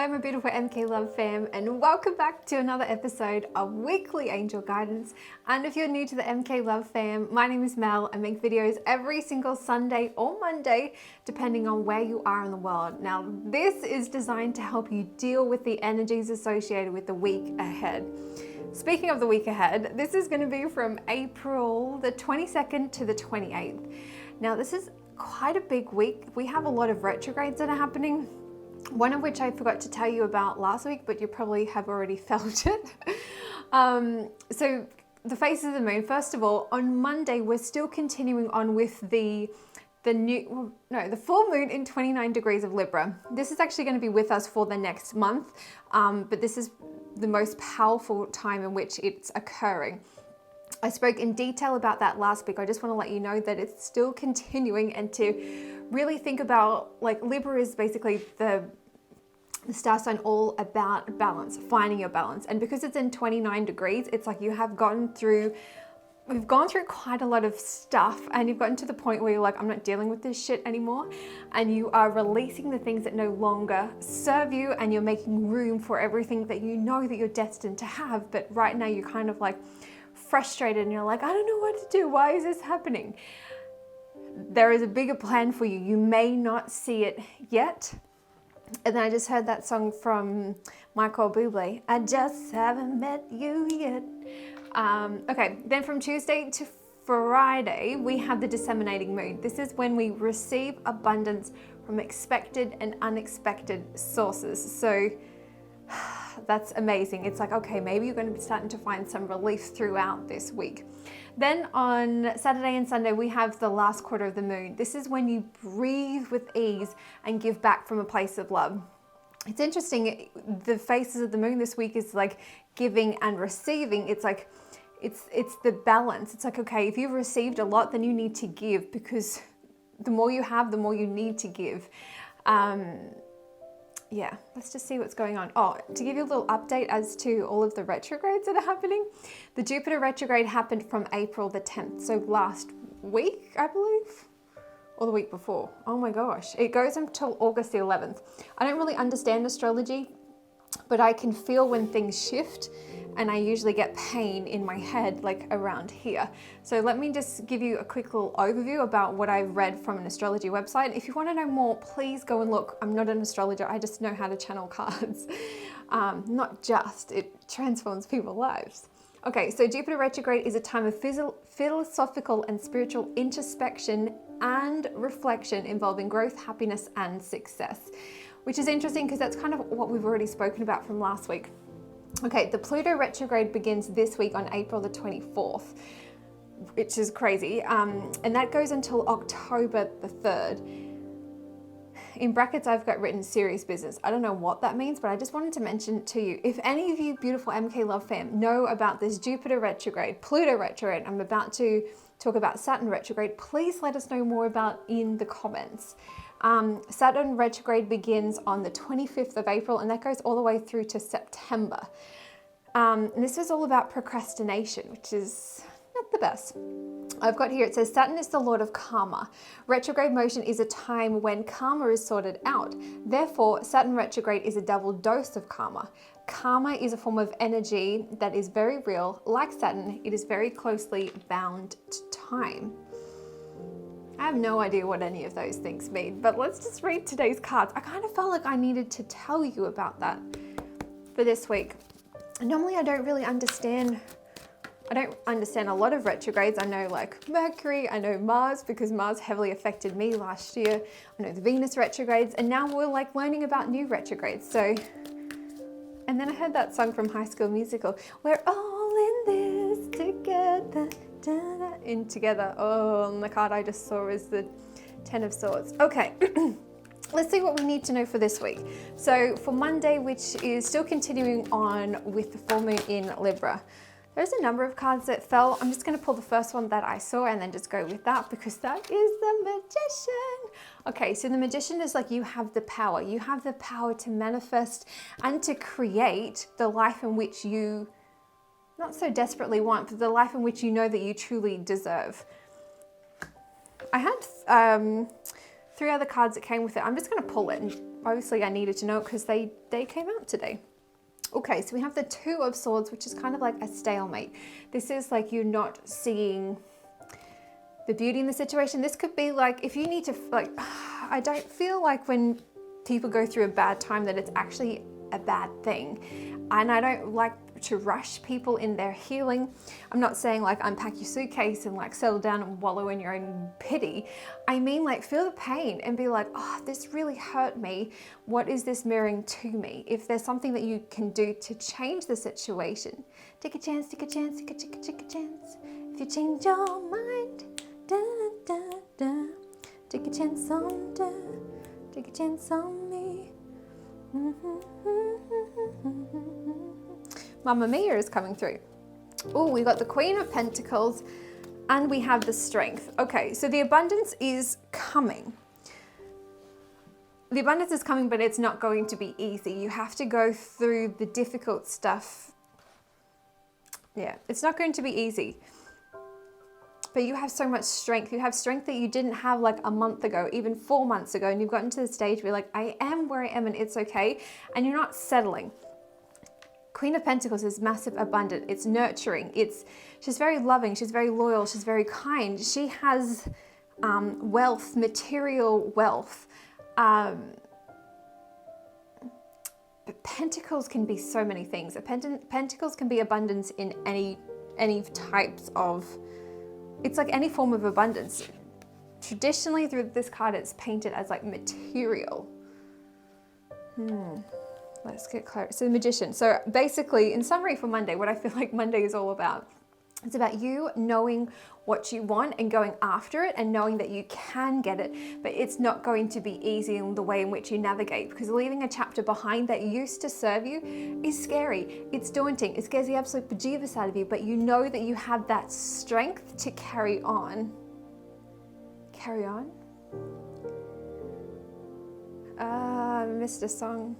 Hello my beautiful MK Love fam, and welcome back to another episode of Weekly Angel Guidance. And if you're new to the MK Love fam, my name is Mel. I make videos every single Sunday or Monday depending on where you are in the world. Now this is designed to help you deal with the energies associated with the week ahead. Speaking of the week ahead, this is going to be from April the 22nd to the 28th. Now this is quite a big week. We have a lot of retrogrades that are happening. One of which I forgot to tell you about last week, but you probably have already felt it. So the phases of the moon, first of all, on Monday, we're still continuing on with the full moon in 29 degrees of Libra. This is actually going to be with us for the next month, but this is the most powerful time in which it's occurring. I spoke in detail about that last week. I just want to let you know that it's still continuing, and to really think about, like, Libra is basically the star sign all about balance, finding your balance. And because it's in 29 degrees, it's like we've gone through quite a lot of stuff, and you've gotten to the point where you're like, I'm not dealing with this shit anymore. And you are releasing the things that no longer serve you, and you're making room for everything that you know that you're destined to have. But right now you're kind of like frustrated and you're like, I don't know what to do. Why is this happening? There is a bigger plan for you. You may not see it yet. And then I just heard that song from Michael Bublé, I just haven't met you yet. Okay, then from Tuesday to Friday, we have the disseminating moon. This is when we receive abundance from expected and unexpected sources. So that's amazing. It's like, okay, maybe you're going to be starting to find some relief throughout this week. Then on Saturday and Sunday, we have the last quarter of the moon. This is when you breathe with ease and give back from a place of love. It's interesting, the phases of the moon this week is like giving and receiving. It's like, it's the balance. It's like, okay, if you've received a lot, then you need to give, because the more you have, the more you need to give. Yeah, let's just see what's going on. Oh, to give you a little update as to all of the retrogrades that are happening. The Jupiter retrograde happened from April the 10th, so last week, I believe, or the week before. Oh my gosh, it goes until August the 11th. I don't really understand astrology, but I can feel when things shift, and I usually get pain in my head, like around here. So let me just give you a quick little overview about what I've read from an astrology website. If you want to know more, please go and look. I'm not an astrologer, I just know how to channel cards. Not just, it transforms people's lives. Okay, so Jupiter retrograde is a time of philosophical and spiritual introspection and reflection involving growth, happiness, and success, which is interesting because that's kind of what we've already spoken about from last week. Okay, the Pluto retrograde begins this week on April the 24th, which is crazy. And that goes until October the 3rd. In brackets, I've got written serious business. I don't know what that means, but I just wanted to mention it to you. If any of you beautiful MK Love fam know about this Jupiter retrograde, Pluto retrograde, I'm about to talk about Saturn retrograde, please let us know more about in the comments. Saturn retrograde begins on the 25th of April, and that goes all the way through to September. And this is all about procrastination, which is not the best. I've got here, it says Saturn is the lord of karma. Retrograde motion is a time when karma is sorted out. Therefore, Saturn retrograde is a double dose of karma. Karma is a form of energy that is very real. Like Saturn, it is very closely bound to time. I have no idea what any of those things mean, but let's just read today's cards. I kind of felt like I needed to tell you about that for this week. Normally I don't understand a lot of retrogrades. I know like Mercury, I know Mars, because Mars heavily affected me last year. I know the Venus retrogrades, and now we're like learning about new retrogrades. So, and then I heard that song from High School Musical, we're all in this together. In together. Oh, and the card I just saw is the 10 of Swords. Okay, let's see what we need to know for this week. So for Monday, which is still continuing on with the full moon in Libra, there's a number of cards that fell. I'm just going to pull the first one that I saw and then just go with that, because that is the Magician. Okay, so the Magician is like, you have the power. You have the power to manifest and to create the life in which you not so desperately want, but the life in which you know that you truly deserve. I had 3 other cards that came with it. I'm just going to pull it and obviously I needed to know because they came out today. Okay, so we have the Two of Swords, which is kind of like a stalemate. This is like you're not seeing the beauty in the situation. This could be like, if you need to, like, I don't feel like when people go through a bad time that it's actually a bad thing. And I don't like to rush people in their healing. I'm not saying like unpack your suitcase and like settle down and wallow in your own pity. I mean like feel the pain and be like, oh, this really hurt me. What is this mirroring to me? If there's something that you can do to change the situation, take a chance, take a chance, take a chance. If you change your mind, da, da, da, take a chance on da, take a chance on me. Mamma Mia is coming through. Oh, we got the Queen of Pentacles and we have the Strength. Okay, so the abundance is coming. The abundance is coming, but it's not going to be easy. You have to go through the difficult stuff. Yeah, it's not going to be easy. But you have so much strength. You have strength that you didn't have like a month ago, even 4 months ago. And you've gotten to the stage where you're like, I am where I am and it's okay. And you're not settling. Queen of Pentacles is massive, abundant. It's nurturing. She's very loving. She's very loyal. She's very kind. She has wealth, material wealth. But Pentacles can be so many things. Pentacles can be abundance in any types of, it's like any form of abundance. Traditionally through this card, it's painted as like material. Let's get clear. So the Magician. So basically, in summary for Monday, what I feel like Monday is all about, it's about you knowing what you want and going after it and knowing that you can get it, but it's not going to be easy in the way in which you navigate, because leaving a chapter behind that used to serve you is scary. It's daunting. It scares the absolute bejeebus out of you, but you know that you have that strength to carry on. Carry on? I missed a song.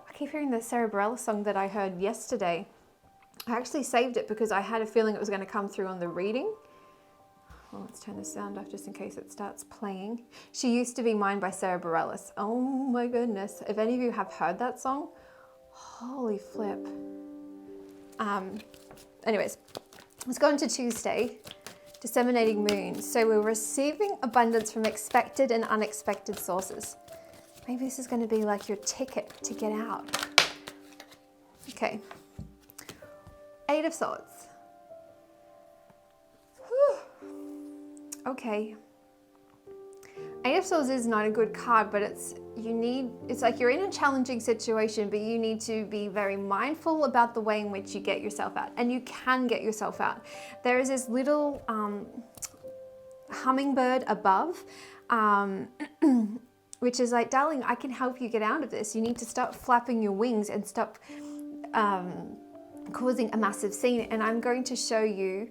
I keep hearing the Cerebrella song that I heard yesterday. I actually saved it because I had a feeling it was going to come through on the reading. Well, let's turn the sound off just in case it starts playing. She Used to Be Mine by Cerebrella. Oh my goodness. If any of you have heard that song, holy flip. Anyways, let's go into Tuesday, disseminating moon. So we're receiving abundance from expected and unexpected sources. Maybe this is going to be like your ticket to get out. Okay. 8 of Swords. Whew. Okay. 8 of Swords is not a good card, but it's like you're in a challenging situation, but you need to be very mindful about the way in which you get yourself out. And you can get yourself out. There is this little hummingbird above, which is like, darling, I can help you get out of this. You need to stop flapping your wings and stop causing a massive scene. And I'm going to show you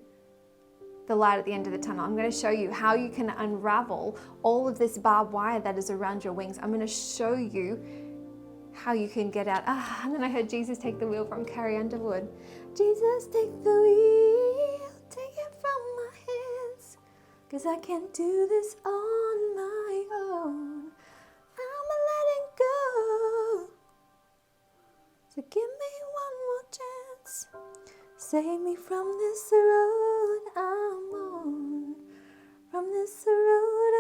the light at the end of the tunnel. I'm going to show you how you can unravel all of this barbed wire that is around your wings. I'm going to show you how you can get out. And then I heard Jesus Take the Wheel from Carrie Underwood. Jesus, take the wheel, take it from my hands, 'cause I can't do this on my own. Go. So give me one more chance. Save me from this road I'm on. From this road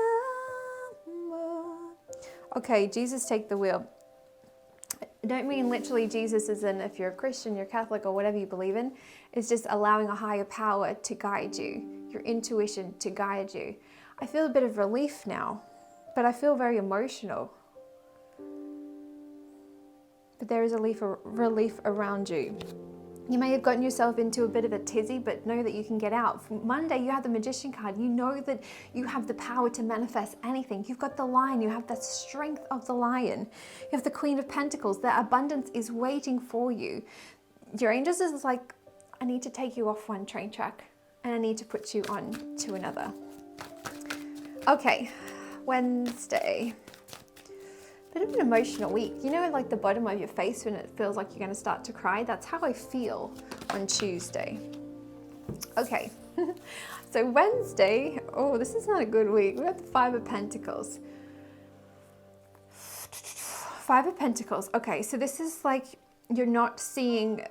I'm on. Okay, Jesus Take the Wheel. I don't mean literally Jesus as in if you're a Christian, you're Catholic, or whatever you believe in. It's just allowing a higher power to guide you. Your intuition to guide you. I feel a bit of relief now, but I feel very emotional. But there is a relief around you. You may have gotten yourself into a bit of a tizzy, but know that you can get out. For Monday, you have the Magician card. You know that you have the power to manifest anything. You've got the Lion. You have the strength of the Lion. You have the Queen of Pentacles. The abundance is waiting for you. Your angels is like, I need to take you off one train track and I need to put you on to another. Okay, Wednesday. Bit of an emotional week. You know, like the bottom of your face when it feels like you're going to start to cry? That's how I feel on Tuesday. Okay, so Wednesday, oh, this is not a good week. We got the Five of Pentacles. Five of Pentacles. Okay, so this is like you're not seeing,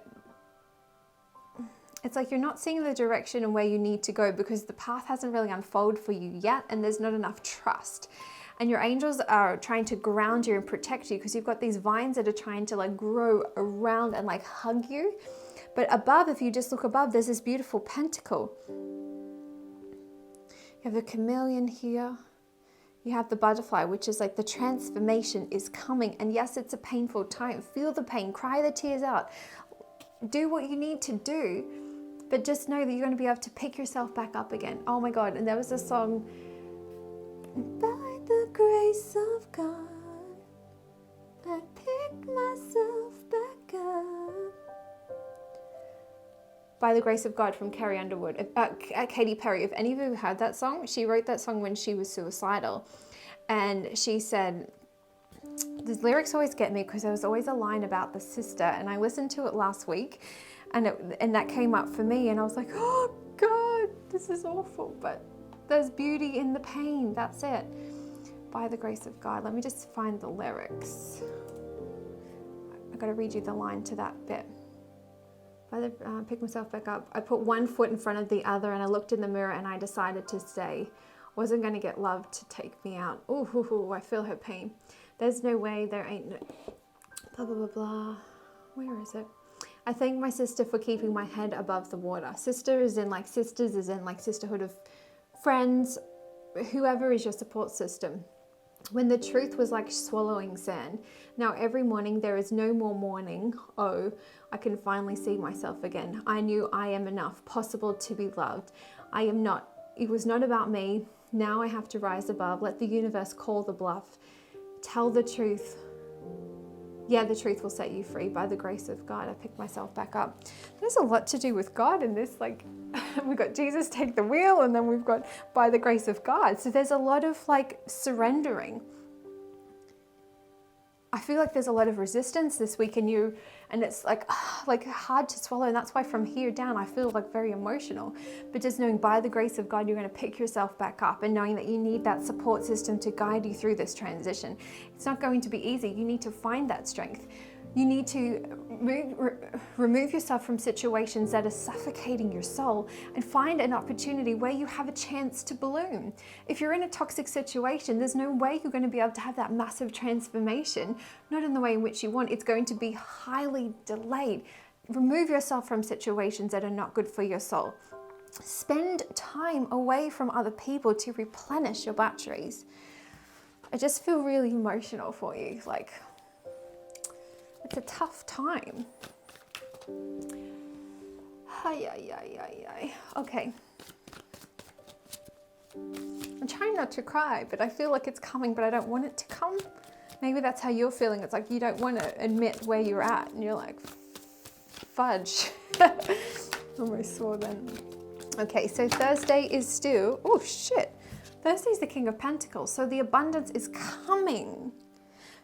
it's like you're not seeing the direction and where you need to go because the path hasn't really unfolded for you yet and there's not enough trust. And your angels are trying to ground you and protect you because you've got these vines that are trying to like grow around and like hug you. But above, if you just look above, there's this beautiful pentacle. You have the chameleon here. You have the butterfly, which is like the transformation is coming. And yes, it's a painful time. Feel the pain, cry the tears out. Do what you need to do, but just know that you're going to be able to pick yourself back up again. Oh my God. And there was a song, by the grace of God, I pick myself back up. By the Grace of God from Carrie Underwood, Katy Perry. If any of you heard that song, she wrote that song when she was suicidal. And she said, the lyrics always get me because there was always a line about the sister. And I listened to it last week and that came up for me. And I was like, oh God, this is awful. But there's beauty in the pain. That's it. By the grace of God. Let me just find the lyrics. I got to read you the line to that bit. Pick myself back up. I put one foot in front of the other and I looked in the mirror and I decided to stay. Wasn't going to get love to take me out. Ooh, I feel her pain. There's no way, there ain't no... Blah, blah, blah, blah. Where is it? I thank my sister for keeping my head above the water. Sister is in like sisters, is in like sisterhood of friends, whoever is your support system. When the truth was like swallowing sand. Now every morning there is no more mourning. Oh, I can finally see myself again. I knew I am enough, possible to be loved. I am not. It was not about me. Now I have to rise above. Let the universe call the bluff. Tell the truth. Yeah, the truth will set you free. By the grace of God, I pick myself back up. There's a lot to do with God in this. Like, we've got Jesus take the wheel, and then we've got by the grace of God. So there's a lot of like surrendering. I feel like there's a lot of resistance this week, and it's like hard to swallow. And that's why from here down, I feel like very emotional. But just knowing by the grace of God, you're going to pick yourself back up, and knowing that you need that support system to guide you through this transition. It's not going to be easy. You need to find that strength. You need to remove yourself from situations that are suffocating your soul and find an opportunity where you have a chance to bloom. If you're in a toxic situation, there's no way you're going to be able to have that massive transformation, not in the way in which you want. It's going to be highly delayed. Remove yourself from situations that are not good for your soul. Spend time away from other people to replenish your batteries. I just feel really emotional for you. Like, it's a tough time. Okay. I'm trying not to cry, but I feel like it's coming, but I don't want it to come. Maybe that's how you're feeling. It's like you don't want to admit where you're at, and you're like, fudge. Almost swore then. Okay, so Thursday is still, oh shit. Thursday's the King of Pentacles, so the abundance is coming.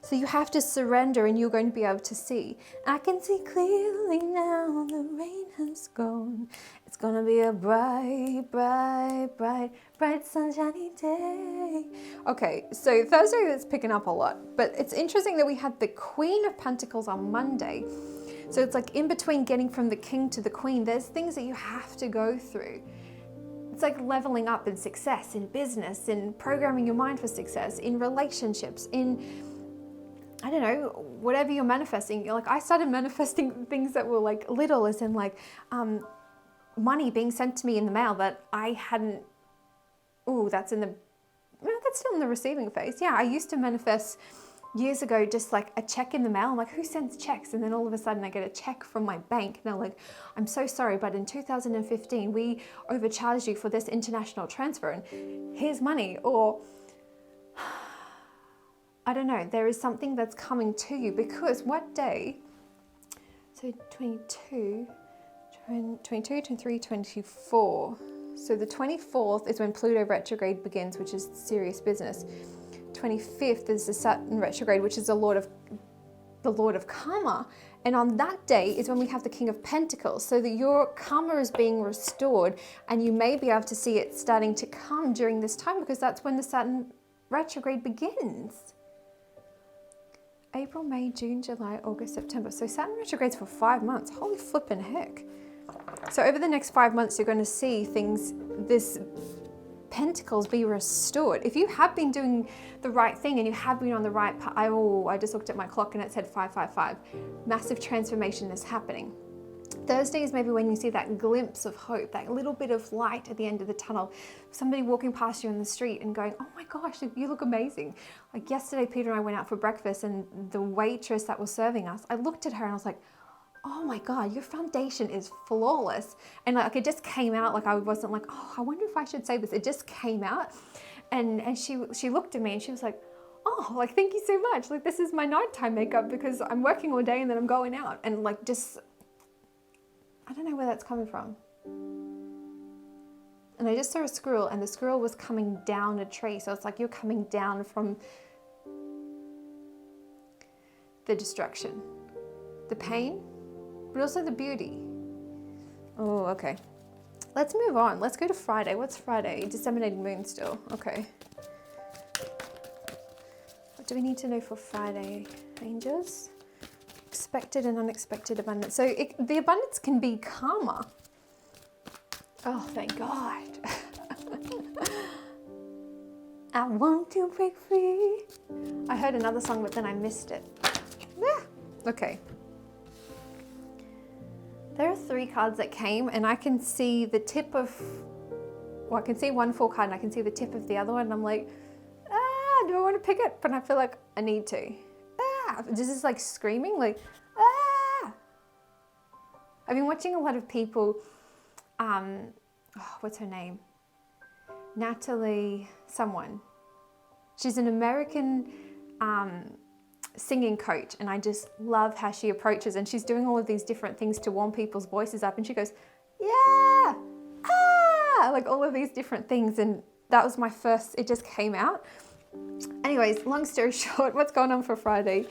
So you have to surrender and you're going to be able to see. I can see clearly now, the rain has gone. It's going to be a bright, bright, bright, bright sunshiny day. Okay, so Thursday is picking up a lot. But it's interesting that we had the Queen of Pentacles on Monday. So it's like in between getting from the King to the Queen, there's things that you have to go through. It's like leveling up in success, in business, in programming your mind for success, in relationships, in... I don't know, whatever you're manifesting. You're like, I started manifesting things that were like little, as in like money being sent to me in the mail that I hadn't, that's still in the receiving phase. Yeah, I used to manifest years ago just like a check in the mail. I'm like, who sends checks? And then all of a sudden I get a check from my bank. And they're like, I'm so sorry, but in 2015, we overcharged you for this international transfer and here's money. Or... I don't know, there is something that's coming to you because what day, so 22, 23, 24. So the 24th is when Pluto retrograde begins, which is serious business. 25th is the Saturn retrograde, which is the Lord of karma. And on that day is when we have the King of Pentacles, so that your karma is being restored, and you may be able to see it starting to come during this time, because that's when the Saturn retrograde begins. April, May, June, July, August, September. So Saturn retrogrades for 5 months. Holy flippin' heck. So over the next 5 months, you're going to see things, this Pentacles be restored. If you have been doing the right thing and you have been on the right path, I just looked at my clock and it said 555. Massive transformation is happening. Thursday is maybe when you see that glimpse of hope, that little bit of light at the end of the tunnel. Somebody walking past you on the street and going, oh my gosh, you look amazing. Like yesterday, Peter and I went out for breakfast, and the waitress that was serving us, I looked at her and I was like, oh my God, your foundation is flawless. And like it just came out, like I wasn't like, oh, I wonder if I should say this. It just came out. And she looked at me and she was like, oh, like, thank you so much. Like, this is my nighttime makeup because I'm working all day and then I'm going out. And like, just, I don't know where that's coming from. And I just saw a squirrel, and the squirrel was coming down a tree. So it's like you're coming down from the destruction, the pain, but also the beauty. Oh, okay. Let's move on. Let's go to Friday. What's Friday? Disseminating moon still. Okay. What do we need to know for Friday, angels? Expected and unexpected abundance. So the abundance can be karma. Oh, thank God. I want to break free. I heard another song, but then I missed it. Yeah. Okay. There are 3 cards that came, and I can see the tip of, well, I can see one full card and I can see the tip of the other one. And I'm like, do I want to pick it? But I feel like I need to. This is like screaming, like, I've been watching a lot of people, what's her name? Natalie someone. She's an American singing coach, and I just love how she approaches, and she's doing all of these different things to warm people's voices up, and she goes, yeah, like all of these different things. And that was my first, it just came out. Anyways, long story short, what's going on for Friday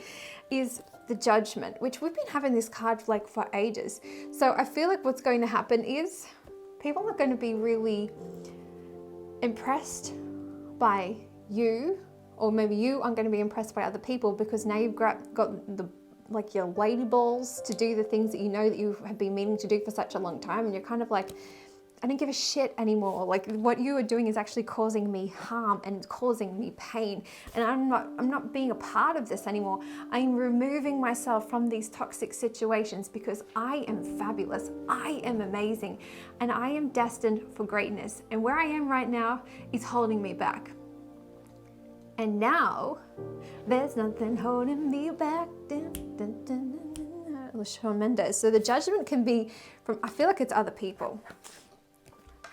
is the Judgment, which we've been having this card like for ages. So I feel like what's going to happen is people are going to be really impressed by you, or maybe you aren't going to be impressed by other people, because now you've got the, like, your lady balls to do the things that you know that you have been meaning to do for such a long time, and you're kind of like, I don't give a shit anymore. Like, what you are doing is actually causing me harm and causing me pain, and I'm not being a part of this anymore. I'm removing myself from these toxic situations because I am fabulous, I am amazing, and I am destined for greatness. And where I am right now is holding me back. And now, there's nothing holding me back. Shawn Mendes. So the Judgment can be from, I feel like it's other people.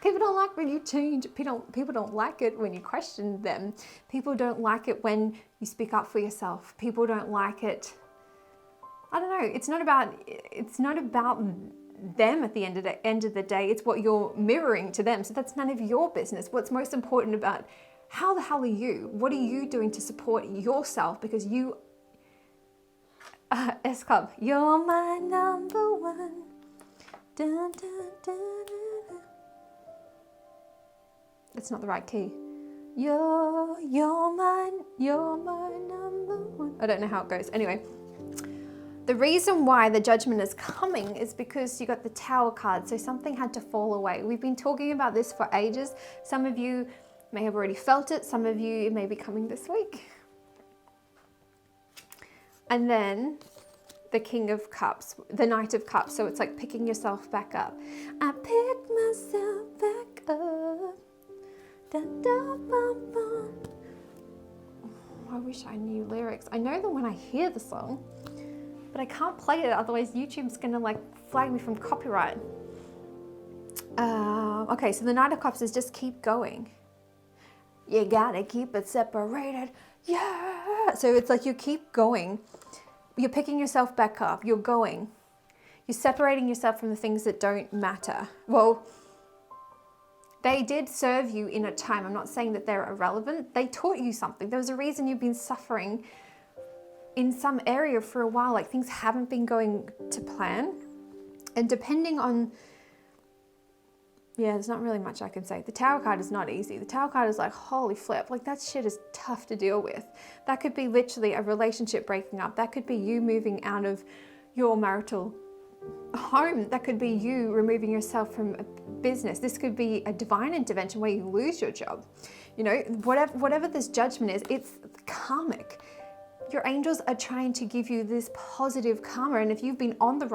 People don't like when you change. People don't like it when you question them. People don't like it when you speak up for yourself. People don't like it. I don't know. It's not about them at the end of the day. It's what you're mirroring to them. So that's none of your business. What's most important about how the hell are you? What are you doing to support yourself? Because you, S Club, you're my number one. Dun, dun, dun, dun. It's not the right key. You're my number one. I don't know how it goes. Anyway, the reason why the Judgment is coming is because you got the Tower card. So something had to fall away. We've been talking about this for ages. Some of you may have already felt it. Some of you, it may be coming this week. And then the King of Cups, the Knight of Cups. So it's like picking yourself back up. I pick myself back up. Da, da, bum, bum. Oh, I wish I knew lyrics. I know them when I hear the song, but I can't play it. Otherwise YouTube's gonna like flag me from copyright. Okay, so the Knight of Cups is just keep going. You gotta keep it separated. Yeah. So it's like you keep going. You're picking yourself back up. You're going. You're separating yourself from the things that don't matter. Well, they did serve you in a time. I'm not saying that they're irrelevant. They taught you something. There was a reason you've been suffering in some area for a while, like things haven't been going to plan. And depending on, yeah, there's not really much I can say. The Tower card is not easy. The Tower card is like, holy flip, like that shit is tough to deal with. That could be literally a relationship breaking up. That could be you moving out of your marital home. That could be you removing yourself from a business. This could be a divine intervention where you lose your job. You know, whatever this judgment is, it's karmic. Your angels are trying to give you this positive karma. And if you've been on the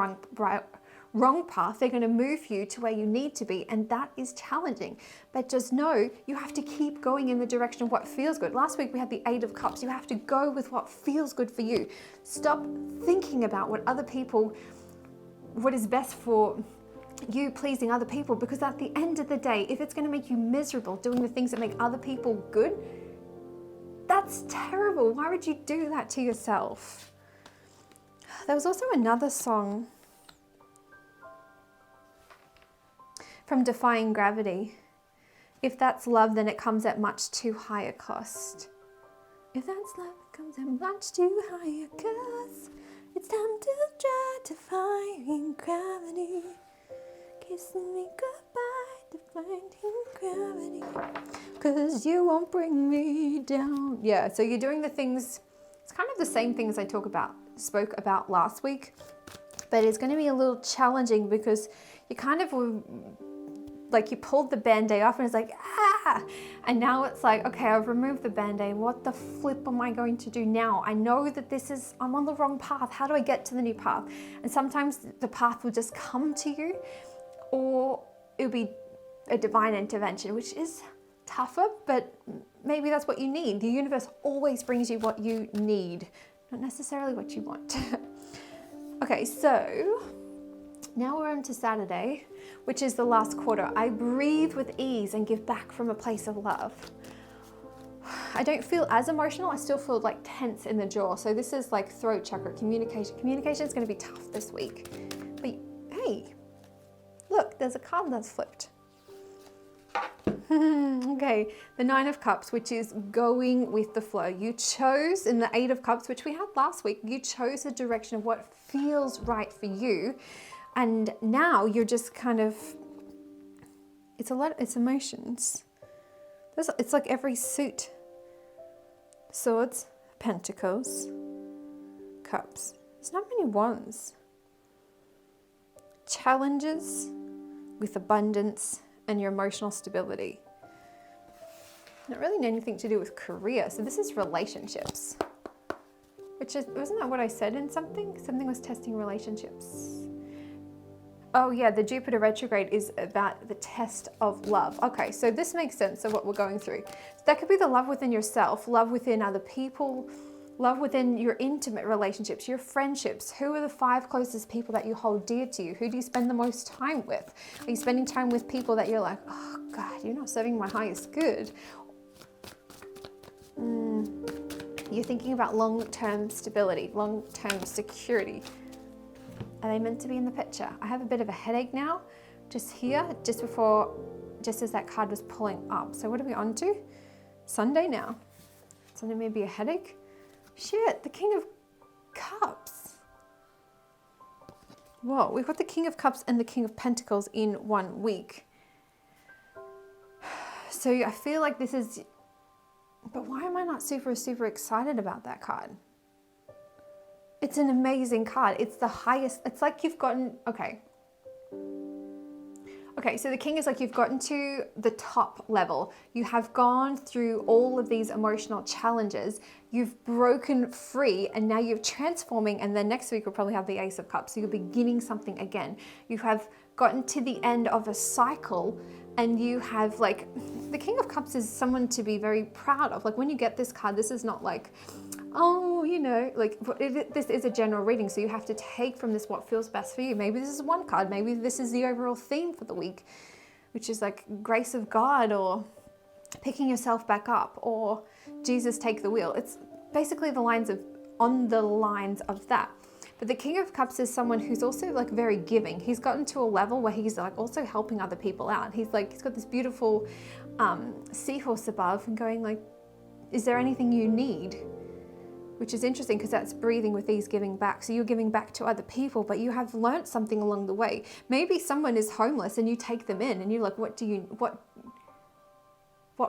wrong path, they're going to move you to where you need to be, and that is challenging. But just know you have to keep going in the direction of what feels good. Last week we had the 8 of Cups. You have to go with what feels good for you. Stop thinking about what is best for you pleasing other people, because at the end of the day, if it's going to make you miserable doing the things that make other people good, that's terrible. Why would you do that to yourself? There was also another song from Defying Gravity. If that's love, then it comes at much too high a cost. If that's love, it comes at much too high a cost. It's time to try defying gravity. Kissing me goodbye, defying gravity. 'Cause you won't bring me down. Yeah, so you're doing the things, it's kind of the same things I spoke about last week, but it's going to be a little challenging because you kind of were, like you pulled the band-aid off and it's like, and now it's like, okay, I've removed the band-aid. What the flip am I going to do now? I know that I'm on the wrong path. How do I get to the new path? And sometimes the path will just come to you, or it'll be a divine intervention, which is tougher, but maybe that's what you need. The universe always brings you what you need, not necessarily what you want. Okay, so now we're on to Saturday, which is the last quarter. I breathe with ease and give back from a place of love. I don't feel as emotional. I still feel like tense in the jaw. So this is like throat chakra, communication. Communication is going to be tough this week. But hey, look, there's a card that's flipped. Okay, the 9 of Cups, which is going with the flow. You chose in the 8 of Cups, which we had last week, you chose a direction of what feels right for you. And now you're just kind of, it's emotions. It's like every suit. Swords, Pentacles, Cups. There's not many wands. Challenges with abundance and your emotional stability. Not really anything to do with career. So this is relationships. Wasn't that what I said in something? Something was testing relationships. Oh yeah, the Jupiter retrograde is about the test of love. Okay, so this makes sense of what we're going through. So that could be the love within yourself, love within other people, love within your intimate relationships, your friendships. Who are the 5 closest people that you hold dear to you? Who do you spend the most time with? Are you spending time with people that you're like, oh God, you're not serving my highest good? You're thinking about long-term stability, long-term security. Are they meant to be in the picture? I have a bit of a headache now, just here, just as that card was pulling up. So what are we on to? Sunday now. Sunday may be a headache. Shit, the King of Cups. Whoa, we've got the King of Cups and the King of Pentacles in 1 week. So I feel like this is, but why am I not super excited about that card? It's an amazing card. It's the highest. It's like you've gotten, okay, so the King is like you've gotten to the top level. You have gone through all of these emotional challenges. You've broken free and now you're transforming. And then next week we'll probably have the Ace of Cups. So you're beginning something again. You have gotten to the end of a cycle and you have like, the King of Cups is someone to be very proud of. Like when you get this card, this is not like, oh, you know, like this is a general reading. So you have to take from this what feels best for you. Maybe this is one card. Maybe this is the overall theme for the week, which is like grace of God or picking yourself back up or Jesus take the wheel. It's basically on the lines of that. But the King of Cups is someone who's also like very giving. He's gotten to a level where he's like also helping other people out. He's got this beautiful seahorse above and going like, is there anything you need? which is interesting because that's breathing with these giving back. So you're giving back to other people, but you have learnt something along the way. Maybe someone is homeless and you take them in and you're like, what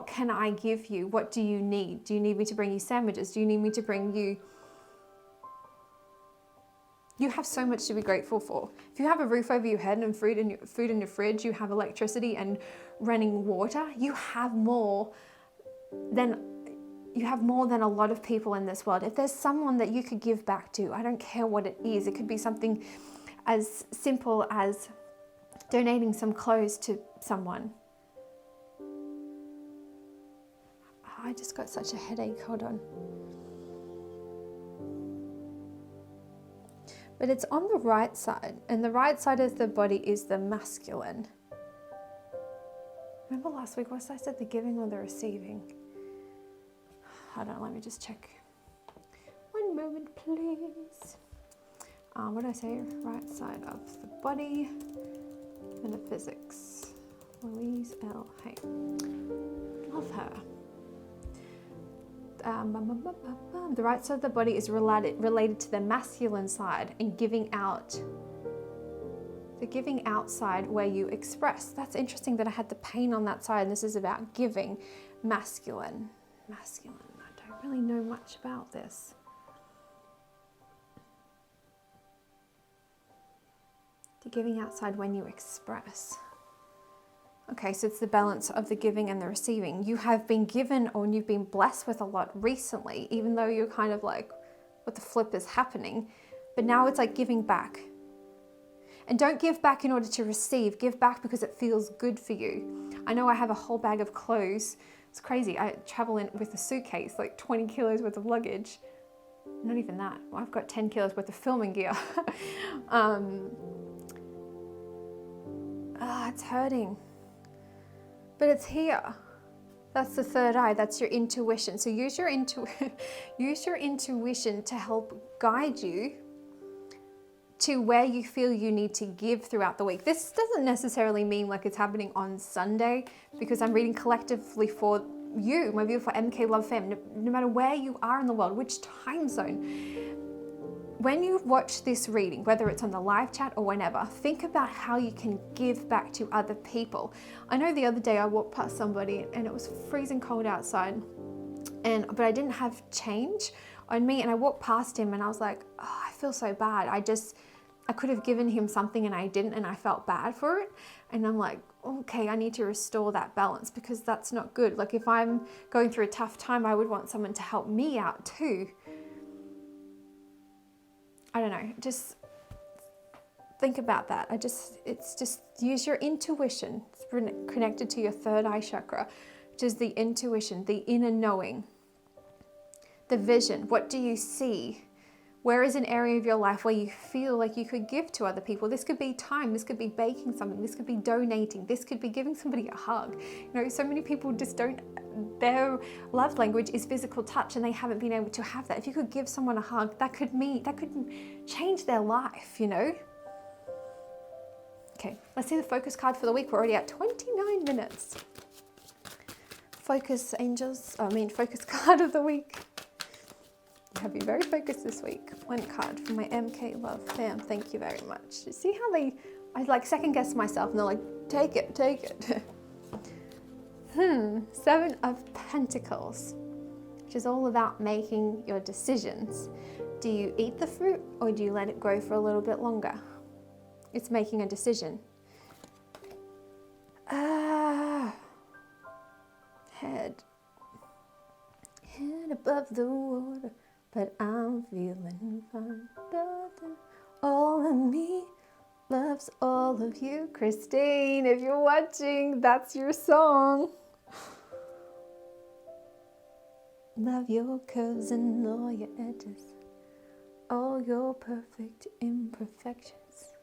can I give you? What do you need? Do you need me to bring you sandwiches? Do you need me to bring you... You have so much to be grateful for. If you have a roof over your head and food in your fridge, you have electricity and running water, you have more than a lot of people in this world. If there's someone that you could give back to, I don't care what it is. It could be something as simple as donating some clothes to someone. I just got such a headache, hold on. But it's on the right side, and the right side of the body is the masculine. Remember last week, what I said, the giving or the receiving? Hold on, let me just check. One moment, please. What did I say? Right side of the body, metaphysics. Louise L. Hay. Love her. The right side of the body is related to the masculine side and giving out. The giving out side where you express. That's interesting that I had the pain on that side, and this is about giving. Masculine. Masculine. I don't really know much about this. The giving outside when you express. Okay, so it's the balance of the giving and the receiving. You have been given or you've been blessed with a lot recently, even though you're kind of like, what the flip is happening? But now it's like giving back. And don't give back in order to receive. Give back because it feels good for you. I know I have a whole bag of clothes. It's crazy. I travel in with a suitcase, like 20 kilos worth of luggage. Not even that. Well, I've got 10 kilos worth of filming gear. It's hurting. But it's here. That's the third eye. That's your intuition. So use your intuition to help guide you to where you feel you need to give throughout the week. This doesn't necessarily mean like it's happening on Sunday, because I'm reading collectively for you, my beautiful MK Love fam, no matter where you are in the world, which time zone. When you watch this reading, whether it's on the live chat or whenever, think about how you can give back to other people. I know the other day I walked past somebody and it was freezing cold outside, but I didn't have change on me, and I walked past him and I was like, oh, I feel so bad. I could have given him something and I didn't, and I felt bad for it. And I'm like, okay, I need to restore that balance, because that's not good. Like if I'm going through a tough time, I would want someone to help me out too. I don't know, just think about that. It's just use your intuition. It's connected to your third eye chakra, which is the intuition, the inner knowing, the vision. What do you see? Where is an area of your life where you feel like you could give to other people? This could be time, this could be baking something, this could be donating, this could be giving somebody a hug. You know, so many people just don't, their love language is physical touch, and they haven't been able to have that. If you could give someone a hug, that could change their life, you know? Okay, let's see the focus card for the week. We're already at 29 minutes. Focus card of the week. You have been very focused this week. One card from my MK Love fam. Thank you very much. You see how I like second guess myself, and they're like, take it. 7 of Pentacles, which is all about making your decisions. Do you eat the fruit or do you let it grow for a little bit longer? It's making a decision. Head above the water, but I'm feeling fine. All of me loves all of you. Christine, if you're watching, that's your song. Love your curves and all your edges, all your perfect imperfections.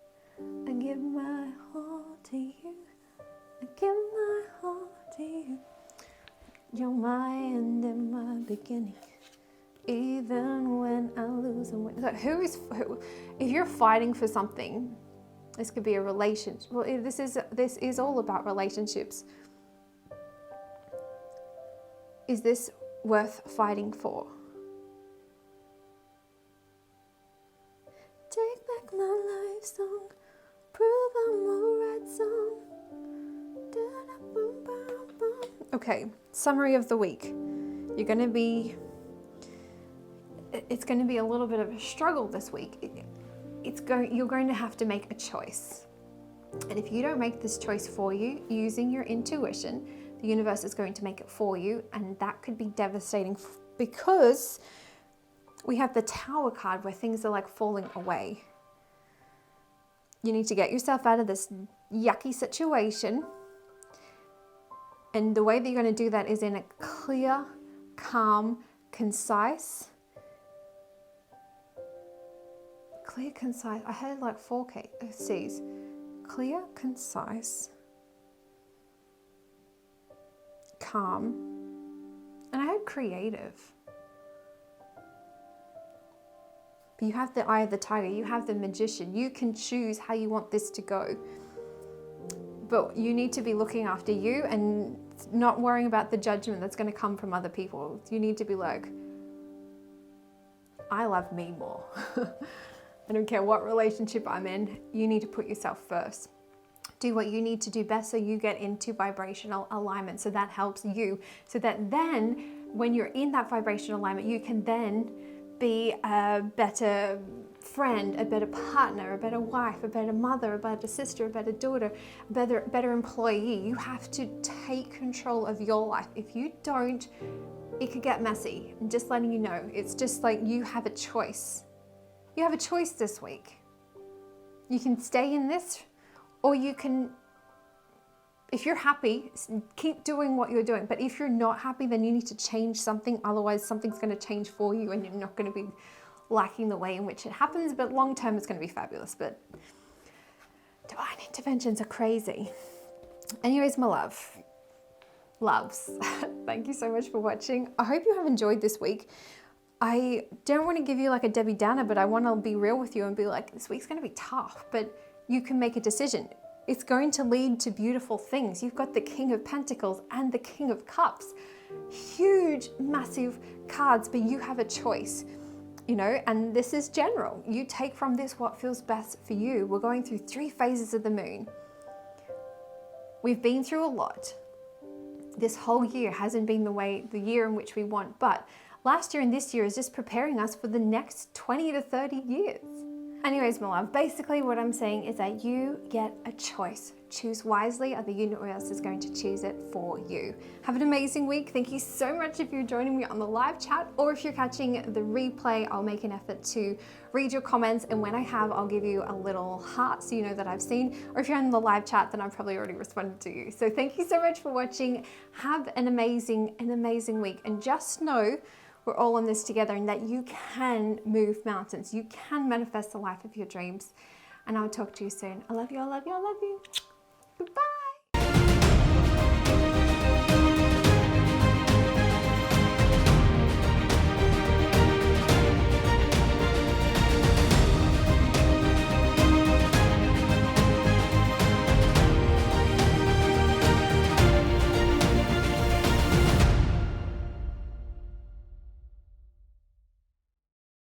I give my heart to you. I give my heart to you. You're my end and my beginning, even when I lose and win. So if you're fighting for something, this could be a relationship. Well, this is all about relationships. Is this worth fighting for? life song. Prove I'm a right song. Okay, summary of the week. It's going to be a little bit of a struggle this week. You're going to have to make a choice. And if you don't make this choice for you, using your intuition, the universe is going to make it for you. And that could be devastating because we have the Tower card where things are like falling away. You need to get yourself out of this yucky situation. And the way that you're going to do that is in a clear, calm, concise. Clear, concise. I had like 4 C's. Clear, concise, calm, and I had creative. But you have the eye of the tiger. You have the magician. You can choose how you want this to go. But you need to be looking after you and not worrying about the judgment that's going to come from other people. You need to be like, I love me more. I don't care what relationship I'm in. You need to put yourself first. Do what you need to do best so you get into vibrational alignment. So that helps you. So that then when you're in that vibrational alignment, you can then be a better friend, a better partner, a better wife, a better mother, a better sister, a better daughter, a better employee. You have to take control of your life. If you don't, it could get messy. I'm just letting you know. It's just like you have a choice. You have a choice this week. You can stay in this, or you can, if you're happy, keep doing what you're doing. But if you're not happy, then you need to change something. Otherwise, something's going to change for you and you're not going to be liking the way in which it happens. But long term, it's going to be fabulous. But divine interventions are crazy. Anyways, my loves, thank you so much for watching. I hope you have enjoyed this week. I don't want to give you like a Debbie Downer, but I want to be real with you and be like, this week's going to be tough, but you can make a decision. It's going to lead to beautiful things. You've got the King of Pentacles and the King of Cups. Huge, massive cards, but you have a choice, you know, and this is general. You take from this what feels best for you. We're going through 3 phases of the moon. We've been through a lot. This whole year hasn't been the year in which we want, but last year and this year is just preparing us for the next 20 to 30 years. Anyways, my love, basically what I'm saying is that you get a choice. Choose wisely, or the universe is going to choose it for you. Have an amazing week. Thank you so much if you're joining me on the live chat, or if you're catching the replay, I'll make an effort to read your comments, and when I have, I'll give you a little heart so you know that I've seen. Or if you're in the live chat, then I've probably already responded to you. So thank you so much for watching. Have an amazing week, and just know we're all in this together, and that you can move mountains. You can manifest the life of your dreams. And I'll talk to you soon. I love you, I love you, I love you. Goodbye.